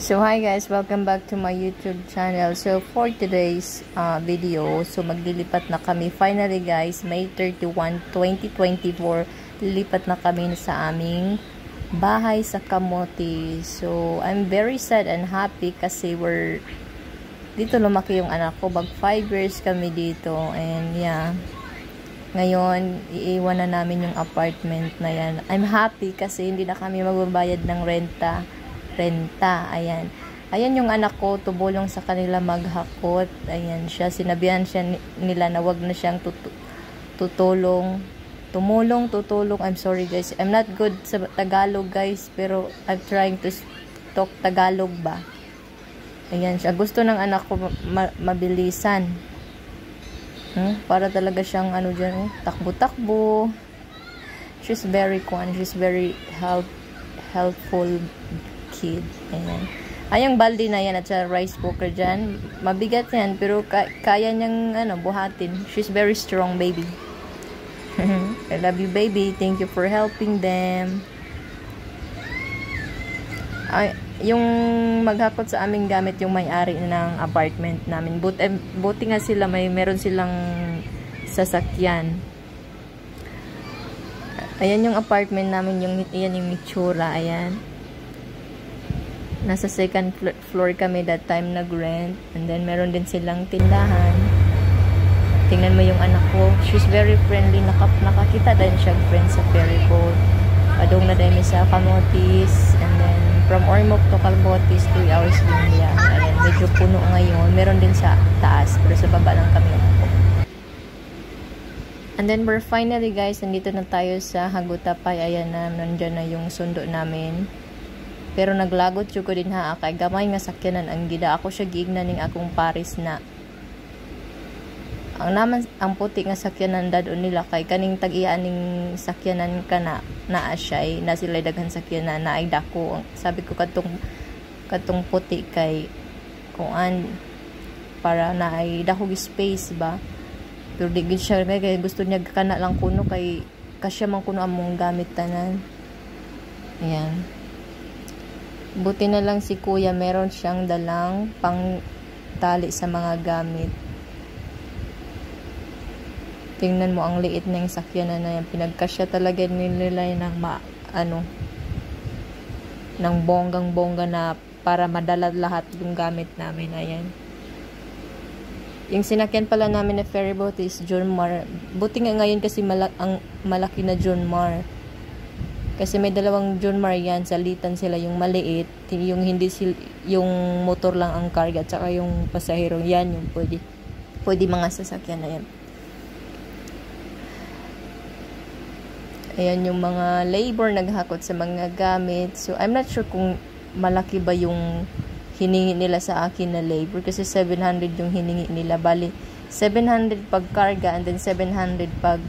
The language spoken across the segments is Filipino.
So hi guys, welcome back to my YouTube channel. So for today's video, so maglilipat na kami. Finally guys, May 31, 2024, lilipat na kami sa aming bahay sa Kamote. So I'm very sad and happy kasi dito lumaki yung anak ko. 5 years kami dito, and yeah, ngayon iiwan na namin yung apartment na yan. I'm happy kasi hindi na kami magbabayad ng renta. Ayan yung anak ko, tumulong sa kanila maghakot. Ayan siya, sinabihan siya nila na wag na siyang tutulong. I'm sorry guys, I'm not good sa Tagalog guys, pero I'm trying to talk Tagalog ba. Ayan siya, gusto ng anak ko mabilisan. Para talaga siyang dyan, takbo-takbo. She's very helpful kid. Ayan. Ayang balde na yan at sa rice cooker dyan. Mabigat yan, pero kaya niyang buhatin. She's very strong baby. I love you baby. Thank you for helping them. Yung maghakot sa aming gamit yung may-ari ng apartment namin. Buti nga sila, meron silang sasakyan. Ayan yung apartment namin, yan yung itsura. Ayan. Nasa second floor kami that time nag-rent. And then, meron din silang tindahan. Tingnan mo yung anak ko. She's very friendly. Nakakita din siya friend sa ferry boat. Padong na din sa Camotes. And then, from Ormoc to Calbotis, 3 hours din yan. Ayan, medyo puno ngayon. Meron din sa taas. Pero sa baba lang kami. And then, we're finally guys, nandito na tayo sa Hagutapay. Ayan na, nandyan na yung sundo namin. Pero naglagot ko din ha, kay gamay nga sakyanan ang gida. Ako siya giigna ning akong Paris na. Ang puti nga sakyanan dadon nila kay kaning tag-iya ning sakyanan kana naa siya na sila daghan sakyanan na ay dako. Sabi ko katong puti kay kuan para na ay dako space ba. Pero di gid siya kay gusto niya kana lang kuno kay kasya man kuno among gamit tanan. Ayan. Buti na lang si kuya, meron siyang dalang pang tali sa mga gamit. Tingnan mo ang liit ng sakyanan na yan. Pinagkasya talaga nila ng ng bonggang-bongga na para madala lahat yung gamit namin. Ayan. Yung sinakyan pala namin na ferry boat is John Mar. Buti nga ngayon kasi ang malaki na John Mar. Kasi may dalawang John Mar yan, salitan sila, yung maliit, yung hindi yung motor lang ang karga, at saka yung pasahero, yan yung pwede mga sasakyan na yan. Ayan yung mga labor naghakot sa mga gamit. So, I'm not sure kung malaki ba yung hiningi nila sa akin na labor, kasi 700 yung hiningi nila. Bali, 700 pag karga, and then 700 pag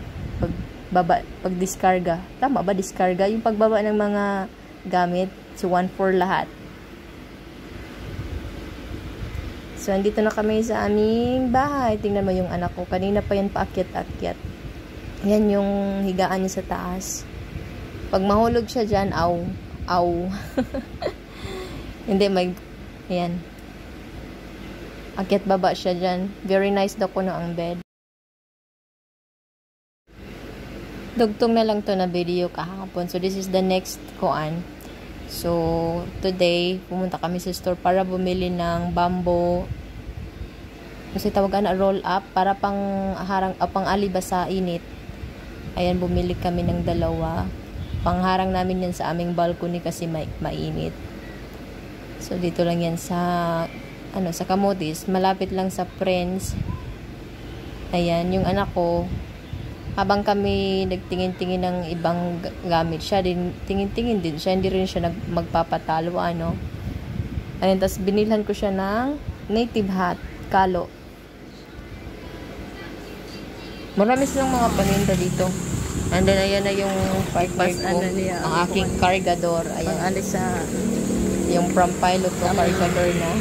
diskarga. Tama ba diskarga? Yung pagbaba ng mga gamit. So, 1/4 lahat. So, andito na kami sa aming bahay. Tingnan mo yung anak ko. Kanina pa yan paakyat-akyat. Yan yung higaan niya sa taas. Pag mahulog siya dyan, aw. Hindi, ayan. Akyat baba siya dyan. Very nice daw kuno ang bed. Dugtong na lang to na video kahapon. So, this is the next koan. So, today, pumunta kami sa store para bumili ng bamboo. Kasi tawagan na roll up para pang aliba sa init. Ayan, bumili kami ng 2. Pangharang namin yan sa aming balcony kasi mainit. So, dito lang yan sa Camotes. Malapit lang sa Friends. Ayan, yung anak ko, habang kami nagtingin-tingin ng ibang gamit, siya din, tingin-tingin din siya, hindi rin siya magpapatalo, Ayun, tapos binilhan ko siya ng native hat, kalo. Marami silang mga paninda dito. And then, ayan na yung partner ko, ang aking cargador. Ayan. Pang-alis sa yung from pilot to cargador na.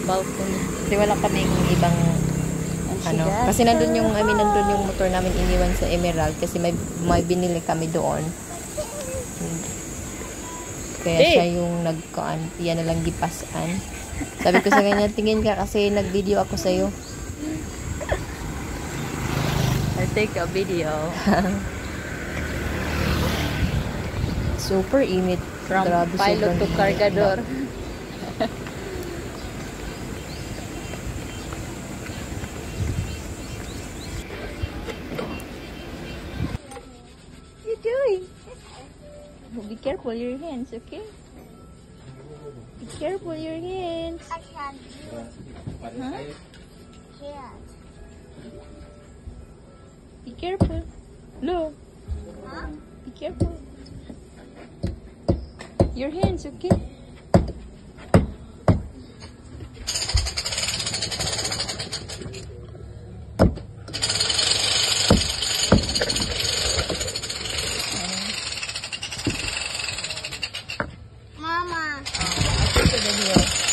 Balcony. Kasi wala kaming ibang kasi nandun yung motor namin iniwan sa Emerald kasi may binili kami doon. Kaya siya yung nagkuan. Yan na lang gipasan. Sabi ko sa kanya, tingin ka kasi nag-video ako sa'yo. I take a video. Super init. From Grabe, pilot sobrang to init. cargador. What you doing? Be careful your hands, okay? Be careful your hands. I can't do it. Huh? Can't. Be careful. Look. Huh? Be careful. Your hands, okay? Mama. I'll take the video.